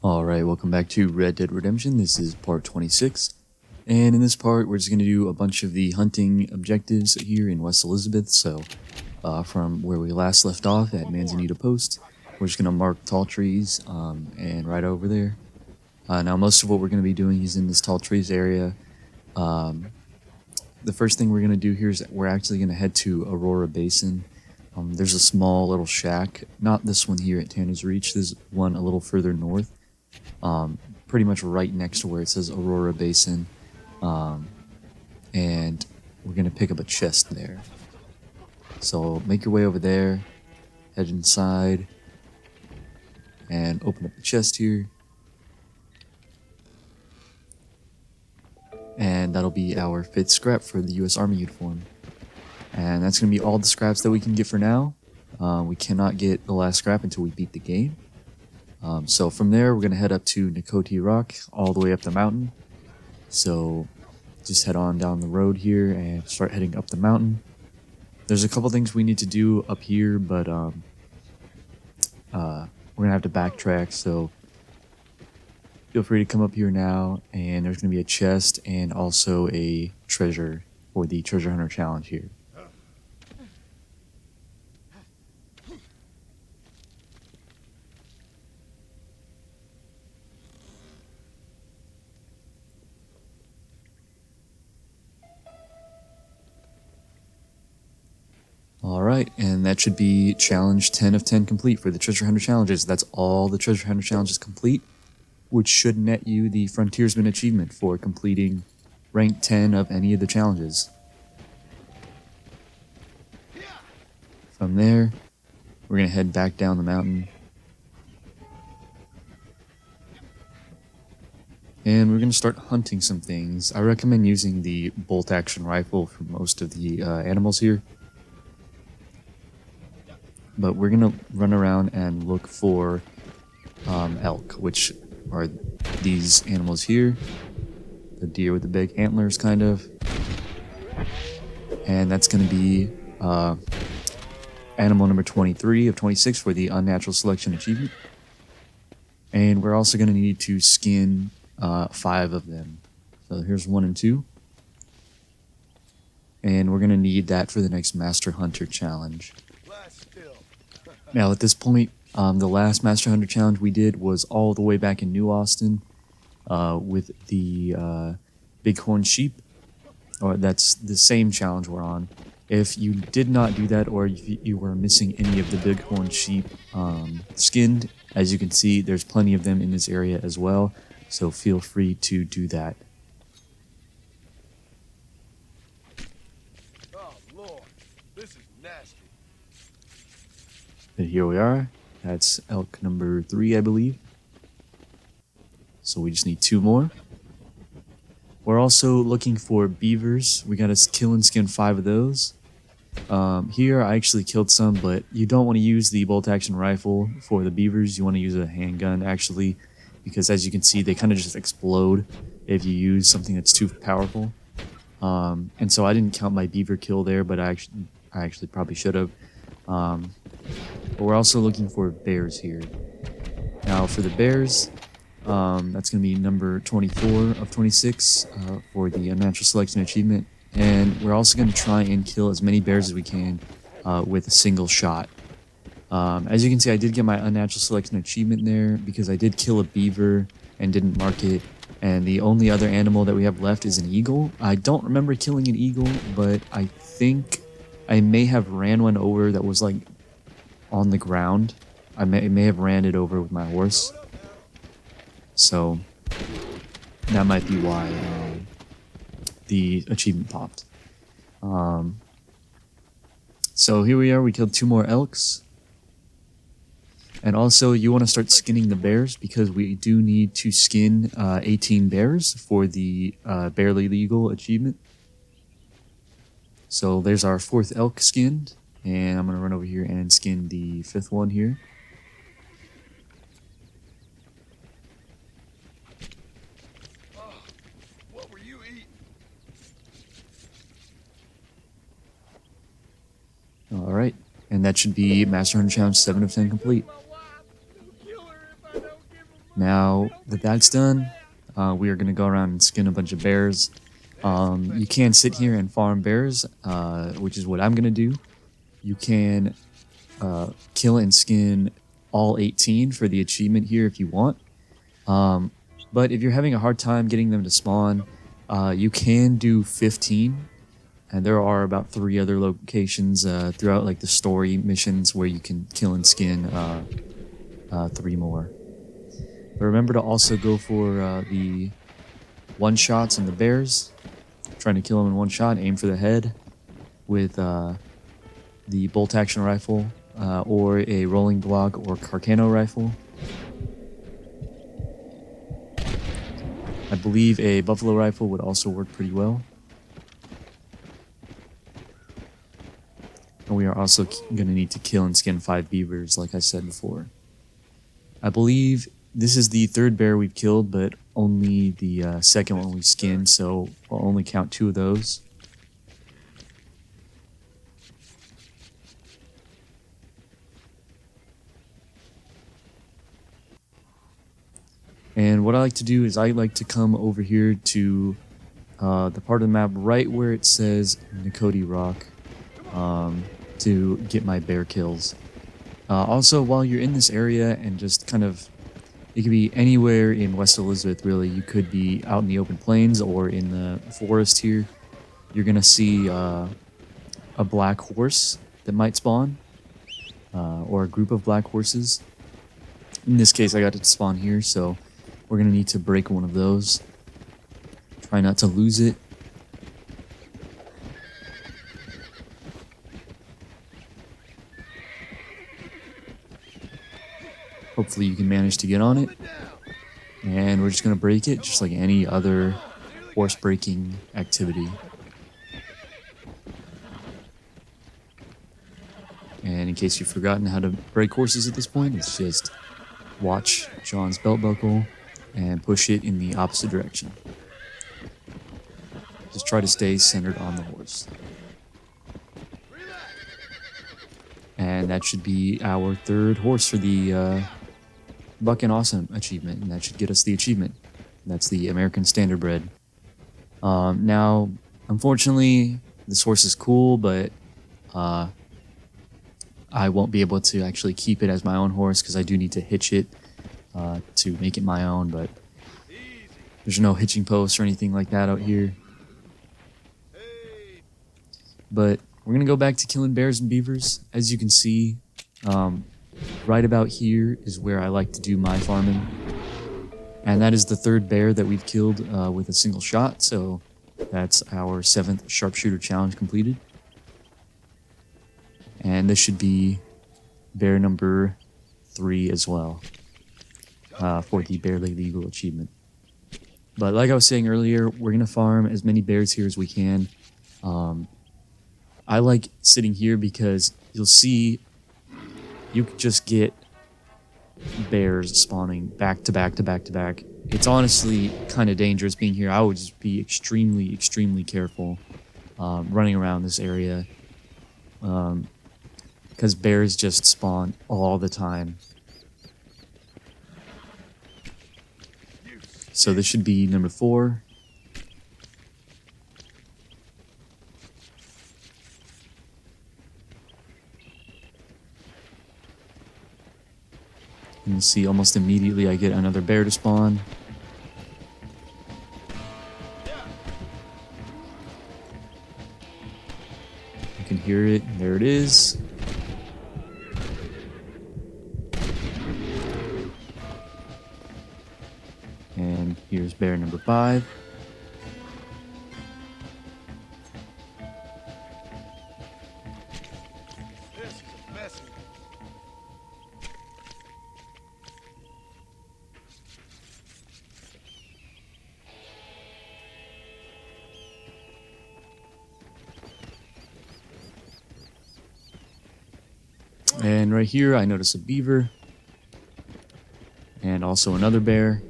Alright, welcome back to Red Dead Redemption. This is part 26. And in this part, we're just going to do a bunch of the hunting objectives here in West Elizabeth. So, from where we last left off at Manzanita Post, we're just going to mark tall trees and right over there. Now, most of what we're going to be doing is in this tall trees area. The first thing we're going to do here is we're actually going to head to Aurora Basin. There's a small little shack, not this one here at Tanner's Reach, there's one a little further north. Pretty much right next to where it says Aurora Basin, and we're gonna pick up a chest there. So make your way over there, head inside, and open up the chest here, and that'll be our 5th scrap for the U.S. Army uniform. And that's gonna be all the scraps that we can get for now. We cannot get the last scrap until we beat the game. So from there, we're going to head up to Nikoti Rock, all the way up the mountain. So just head on down the road here and start heading up the mountain. There's a couple things we need to do up here, but we're going to have to backtrack, so feel free to come up here now, and there's going to be a chest and also a treasure for the Treasure Hunter Challenge here. Alright, and that should be challenge 10 of 10 complete for the Treasure Hunter challenges. That's all the Treasure Hunter challenges complete, which should net you the Frontiersman achievement for completing rank 10 of any of the challenges. From there, we're going to head back down the mountain. And we're going to start hunting some things. I recommend using the bolt-action rifle for most of the animals here. But we're going to run around and look for elk, which are these animals here. The deer with the big antlers, kind of. And that's going to be animal number 23 of 26 for the Unnatural Selection Achievement. And we're also going to need to skin 5 of them. So here's 1 and 2. And we're going to need that for the next Master Hunter Challenge. Now at this point, the last Master Hunter Challenge we did was all the way back in New Austin with the Bighorn Sheep. Or that's the same challenge we're on. If you did not do that, or if you were missing any of the Bighorn Sheep skinned, as you can see, there's plenty of them in this area as well, so feel free to do that. Oh Lord, this is nasty. But here we are. That's elk number 3, I believe. So we just need 2 more. We're also looking for beavers. We gotta kill and skin 5 of those. Here I actually killed some, but you don't want to use the bolt-action rifle for the beavers. You want to use a handgun, actually, because as you can see, they kind of just explode if you use something that's too powerful. And so I didn't count my beaver kill there, but I actually probably should have. But we're also looking for bears here. Now for the bears, that's going to be number 24 of 26 for the Unnatural Selection Achievement. And we're also going to try and kill as many bears as we can with a single shot. As you can see, I did get my Unnatural Selection Achievement there because I did kill a beaver and didn't mark it. And the only other animal that we have left is an eagle. I don't remember killing an eagle, but I think I may have ran one over that was like on the ground. I may have ran it over with my horse. So that might be why the achievement popped. So here we are, we killed 2 more elks. And also you want to start skinning the bears because we do need to skin 18 bears for the Barely Legal achievement. So there's our 4th elk skinned, and I'm going to run over here and skin the 5th one here. What were you eating? Alright, and that should be Master Hunter Challenge 7 of 10 complete. Now that that's done, we are going to go around and skin a bunch of bears. You can sit here and farm bears, which is what I'm going to do. You can kill and skin all 18 for the achievement here if you want. But if you're having a hard time getting them to spawn, you can do 15. And there are about 3 other locations throughout like the story missions where you can kill and skin 3 more. But remember to also go for the one-shots and the bears. Trying to kill them in one shot, aim for the head with the bolt-action rifle or a rolling block or Carcano rifle. I believe a buffalo rifle would also work pretty well. And we are also going to need to kill and skin 5 beavers, like I said before. I believe this is the 3rd bear we've killed, but only the 2nd one we skinned, so I'll only count 2 of those. And what I like to do is I like to come over here to the part of the map right where it says Nikoti Rock to get my bear kills. Also, while you're in this area and just kind of, it could be anywhere in West Elizabeth really. You could be out in the open plains or in the forest here. You're going to see a black horse that might spawn or a group of black horses. In this case, I got it to spawn here, so we're going to need to break one of those. Try not to lose it. Hopefully you can manage to get on it. And we're just going to break it just like any other horse breaking activity. And in case you've forgotten how to break horses at this point, it's just watch John's belt buckle and push it in the opposite direction. Just try to stay centered on the horse. And that should be our 3rd horse for the Bucking Awesome achievement, and that should get us the achievement. That's the American Standardbred. Now, unfortunately, this horse is cool, but I won't be able to actually keep it as my own horse because I do need to hitch it to make it my own, but there's no hitching posts or anything like that out here. But we're going to go back to killing bears and beavers. As you can see, right about here is where I like to do my farming. And that is the 3rd bear that we've killed with a single shot, so that's our 7th sharpshooter challenge completed. And this should be bear number 3 as well for the Barely Legal achievement. But like I was saying earlier, we're going to farm as many bears here as we can. I like sitting here because you'll see you could just get bears spawning back to back to back to back. It's honestly kind of dangerous being here. I would just be extremely, extremely careful running around this area because bears just spawn all the time. So this should be number 4. And you'll see almost immediately I get another bear to spawn. You can hear it. There it is. And here's bear number 5. This is a messy. And right here I notice a beaver. And also another bear.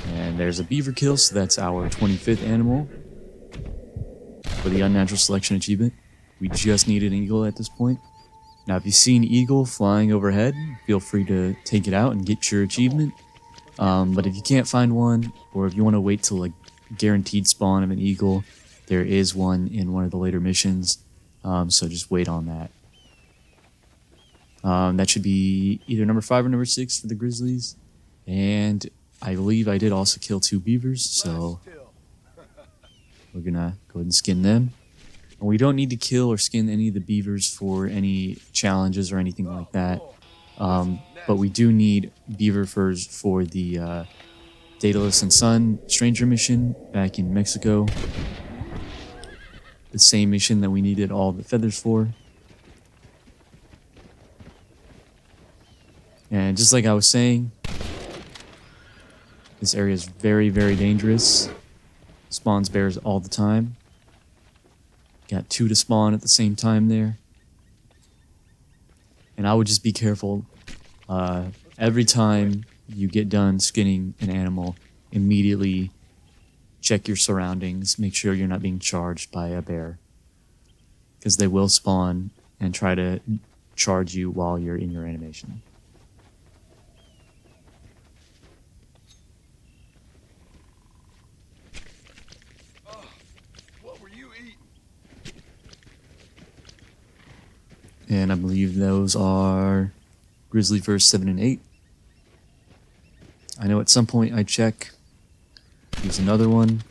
And there's a beaver kill, so that's our 25th animal. for the unnatural selection achievement. We just need an eagle at this point. Now, if you see an eagle flying overhead, feel free to take it out and get your achievement. But if you can't find one, or if you want to wait till a guaranteed spawn of an eagle, there is one in one of the later missions. So just wait on that. That should be either number 5 or number 6 for the grizzlies. And I believe I did also kill 2 beavers, so we're gonna go ahead and skin them. And we don't need to kill or skin any of the beavers for any challenges or anything like that. But we do need beaver furs for the Daedalus and Sun Stranger mission back in Mexico. The same mission that we needed all the feathers for. And just like I was saying, this area is very, very dangerous. Spawns bears all the time. Got 2 to spawn at the same time there. And I would just be careful. Every time you get done skinning an animal, immediately check your surroundings. Make sure you're not being charged by a bear. Because they will spawn and try to charge you while you're in your animation. What were you eating? And I believe those are grizzly furs 7 and 8. I know at some point I check. Here's another one.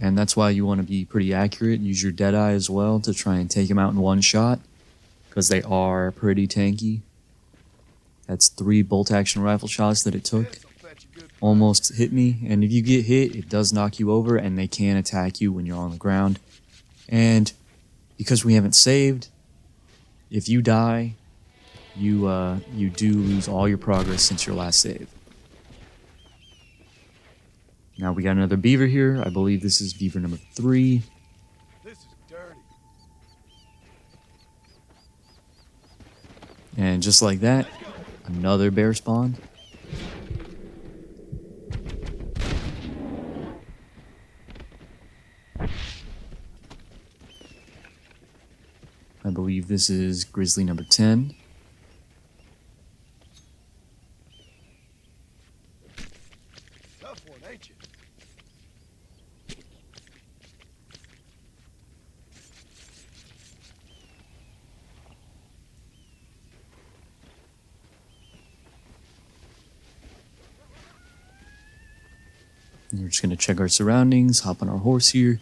And that's why you want to be pretty accurate. Use your Deadeye as well to try and take them out in one shot, because they are pretty tanky. That's 3 bolt action rifle shots that it took. Almost hit me, and if you get hit, it does knock you over, and they can attack you when you're on the ground. And because we haven't saved, if you die, you do lose all your progress since your last save. Now we got another beaver here. I believe this is beaver number 3. This is dirty. And just like that, another bear spawned. I believe this is grizzly number 10. Tough one, ain't you? And we're just going to check our surroundings, hop on our horse here.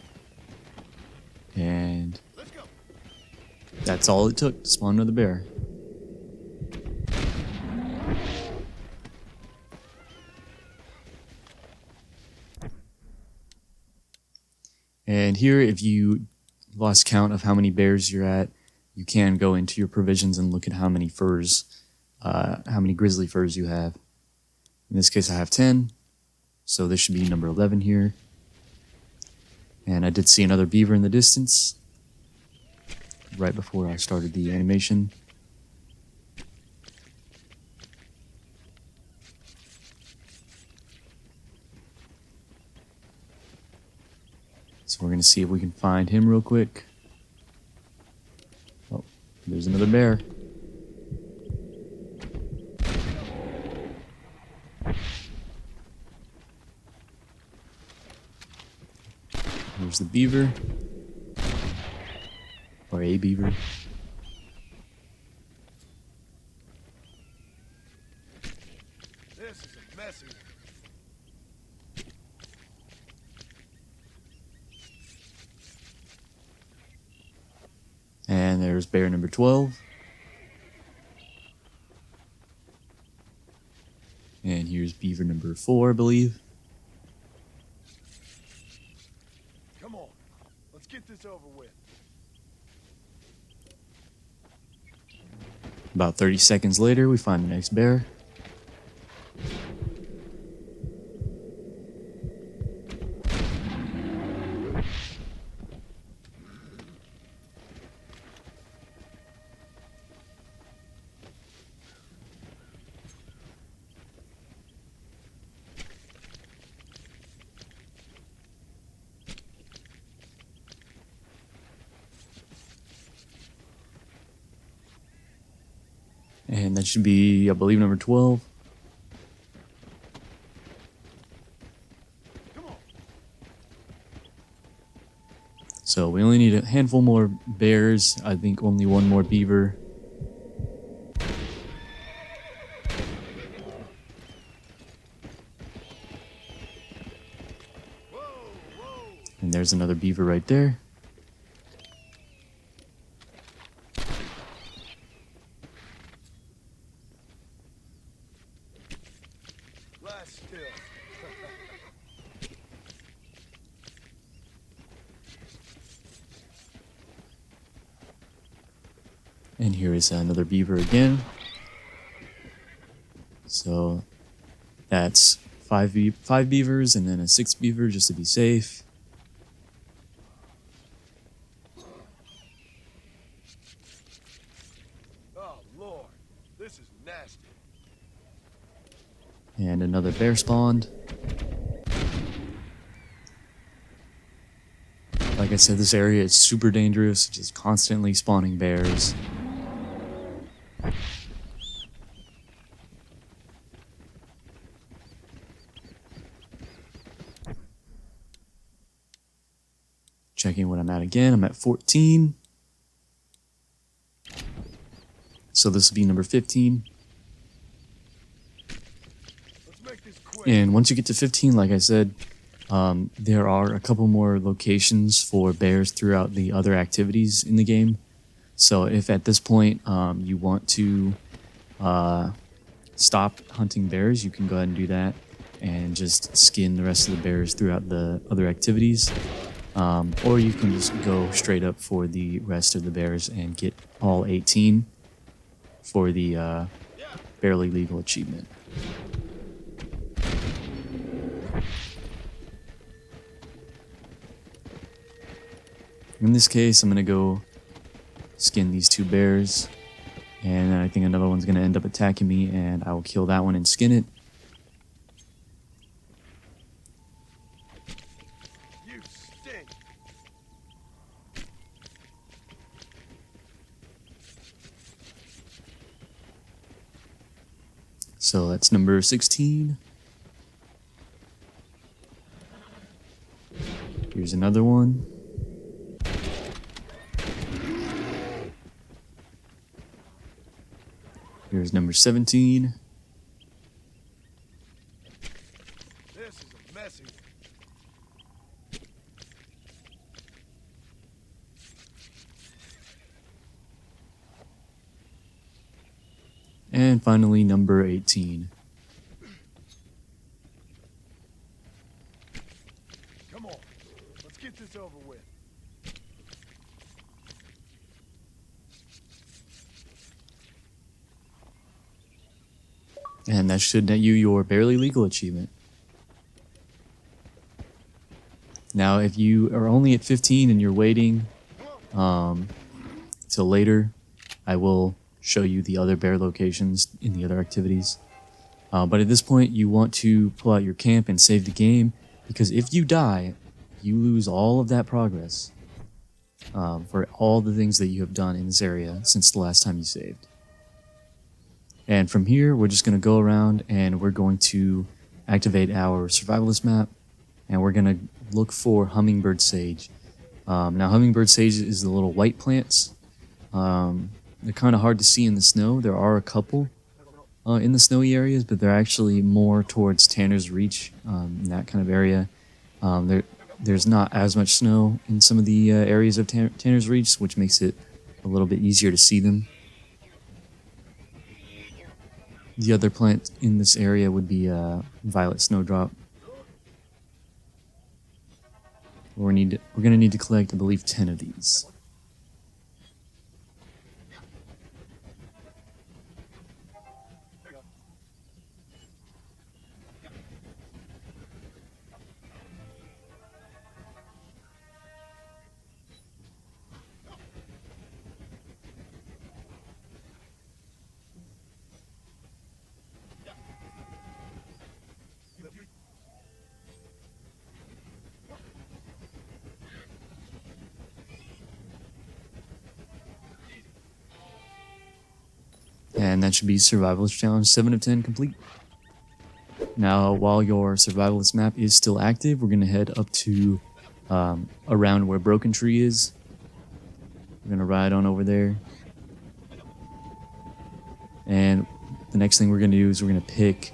And Let's go. that's all it took to spawn another bear. And here, if you lost count of how many bears you're at, you can go into your provisions and look at how many furs, how many grizzly furs you have. In this case, I have 10, so this should be number 11 here. And I did see another beaver in the distance, right before I started the animation. So we're going to see if we can find him real quick. Oh, there's another bear. Here's the beaver. Or a beaver. This is a messy one. And there's bear number 12. And here's beaver number 4, I believe. Come on. Let's get this over with. About 30 seconds later, we find the next bear. And that should be, I believe, number 12. Come on. So we only need a handful more bears. I think only one more beaver. Whoa, whoa. And there's another beaver right there. Last still. And here is another beaver again. So that's five beavers and then a sixth beaver just to be safe. Oh, Lord. This is nasty. And another bear spawned. Like I said, this area is super dangerous, just constantly spawning bears. Checking what I'm at again, I'm at 14. So this will be number 15. Let's make this quick. And once you get to 15, like I said, there are a couple more locations for bears throughout the other activities in the game. So if at this point you want to stop hunting bears, you can go ahead and do that and just skin the rest of the bears throughout the other activities. Or you can just go straight up for the rest of the bears and get all 18 for the barely legal achievement. In this case, I'm going to go skin these two bears, and then I think another one's going to end up attacking me, and I will kill that one and skin it. You stink. So that's number 16. Here's another one. Here's number 17. This is a messy one. And finally, number 18. Come on. Let's get this over with. And that should net you your barely legal achievement. Now, if you are only at 15 and you're waiting till later, I will show you the other bear locations in the other activities. But at this point, you want to pull out your camp and save the game, because if you die, you lose all of that progress for all the things that you have done in this area since the last time you saved. And from here, we're just going to go around and we're going to activate our survivalist map, and we're going to look for hummingbird sage. Now, hummingbird sage is the little white plants. They're kind of hard to see in the snow. There are a couple in the snowy areas, but they're actually more towards Tanner's Reach, in that kind of area. There's not as much snow in some of the areas of Tanner's Reach, which makes it a little bit easier to see them. The other plant in this area would be violet snowdrop. We're going to need to collect, I believe, 10 of these. And that should be Survivalist Challenge 7 of 10 complete. Now, while your Survivalist map is still active, we're going to head up to around where Broken Tree is. We're going to ride on over there. And the next thing we're going to do is we're going to pick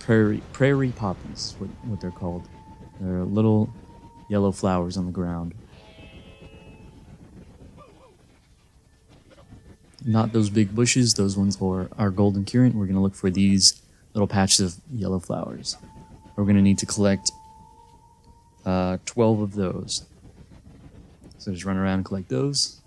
prairie poppies, what they're called. They're little yellow flowers on the ground. Not those big bushes, those ones are golden currant. We're going to look for these little patches of yellow flowers. We're going to need to collect 12 of those. So just run around and collect those.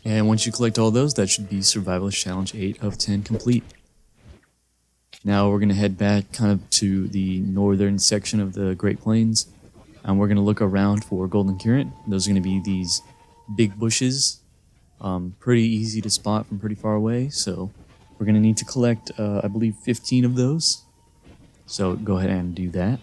And once you collect all those, that should be Survivalist Challenge 8 of 10 complete. Now we're going to head back kind of to the northern section of the Great Plains, and we're going to look around for golden currant. Those are going to be these big bushes, pretty easy to spot from pretty far away, so we're going to need to collect, I believe, 15 of those. So go ahead and do that.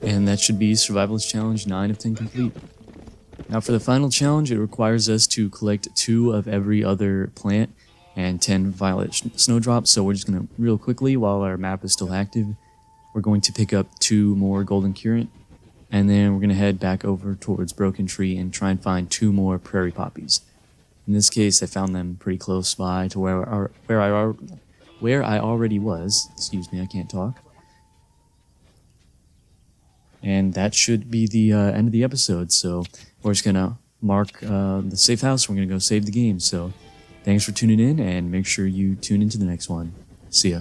And that should be Survivalist Challenge 9 of 10 complete. Now for the final challenge, it requires us to collect 2 of every other plant and 10 violet snowdrops. So we're just going to, real quickly, while our map is still active, we're going to pick up 2 more golden currant. And then we're going to head back over towards Broken Tree and try and find 2 more prairie poppies. In this case, I found them pretty close by to where I already was. Excuse me, I can't talk. And that should be the end of the episode. So we're just going to mark the safe house. We're going to go save the game. So thanks for tuning in, and make sure you tune into the next one. See ya.